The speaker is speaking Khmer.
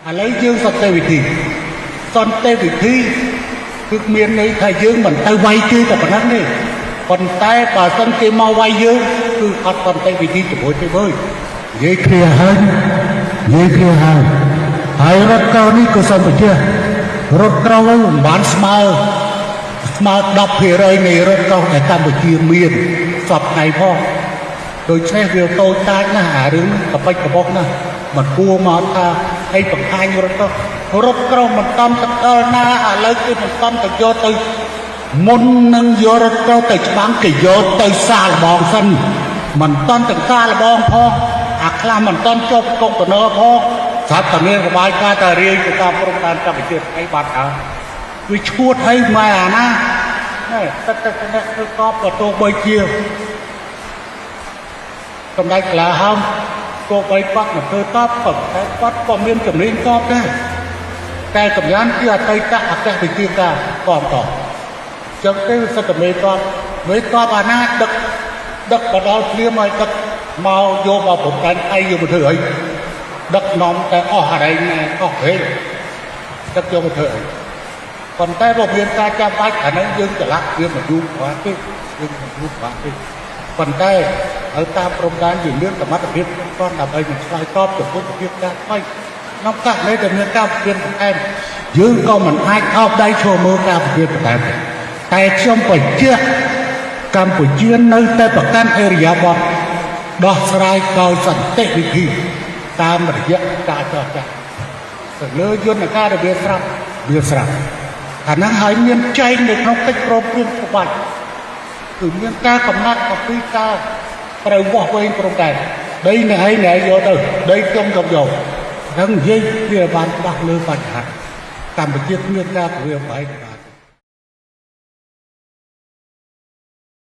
ឥឡូវយើងសន្តិវិធីគឺមានន័យថាយើងមិនទៅវាយគេតែប៉ុណ្ណឹងទេប៉ុន្តែបើសិនគេមកវាយយើងគឺអត់សន្តិវិធីជាមួយទេវើយនិយាយគ្នាហើយហើយរថក្រោយនេះក៏សំបញ្ជារថក្រោយមិនបានស្មើ10% នៃរថក្រោយដែលកម្ពុជាមានសពថ្ងៃផងដូច្នេះវាតូចតាចណាស់អារឿងកបិចកបុកណាស់មិនគួរមកថាឲ្យបង្ហាញរថក្រោយមិនតំទៅដល់ណាឥឡូវគេមិនតំទៅយកទៅមុននឹងយករថក្រោយទៅច្បាំងគេយកទៅសាកល្បងសិនមិនតំទៅសាកល្បងផងអាខ្លះមិនតំជាប់កុកតនផងស្រាប់តែមានរបាយការណ៍តែរាយទៅតាមព្រំដែនកម្ពុជាអីបាត់ហើយវាឈួតហើយម៉ែអាណាទឹកគឺកប់ក៏ទោះបីជាសម្ដេចកលាហោមគោបីគាត់មកធ្វើតបតែគាត់ក៏មានជំនាញតបដែរតែកម្យានជាអតីតអគ្គវិទ្យាការកងតបចឹងទេសិទ្ធិមេតបអាណាដឹកបដល់ព្រាមឲ្យដឹកមកយកមកប្រកាន់ឯងយកមកធ្វើអីដឹកនាំតែអស់អរិញអស់ពេលដឹកយកមកធ្វើអីប៉ុន្តែបើមានការចាំបាច់អានេះយើងឆ្លាក់វាមិនយូរquáទេប៉ុន្តែឲ្យតាមព្រំដែនយើងមានសមត្ថភាពគាត់ដើម្បីនឹងឆ្លើយតបចំពោះភាពការថ្មីក្នុងករណីដែលមានការពៀនបន្ថែមយើងក៏មិនអាចអោបដៃឈរមើលការពៀនបន្ថែមតែខ្ញុំបញ្ជាក់កម្ពុជានៅតែប្រកាន់អេរិយាបថដោះស្រាយដោយសន្តិវិធីតាមរយៈការចរចាទៅលើយន្តការរបៀបស្រាប់អាហ្នឹងហើយមានចែងនៅក្នុងកិច្ចព្រមព្រៀងក្បាច់គឺមានការកំណត់អំពីការត្រូវវាស់វែងព្រំដែនដីនេះឯងយកទៅដីខ្ញុំយកហ្នឹងនិយាយវាបានច្បាស់លើបញ្ហាកម្ពុជាគ្មានការគម្រាមកំហែង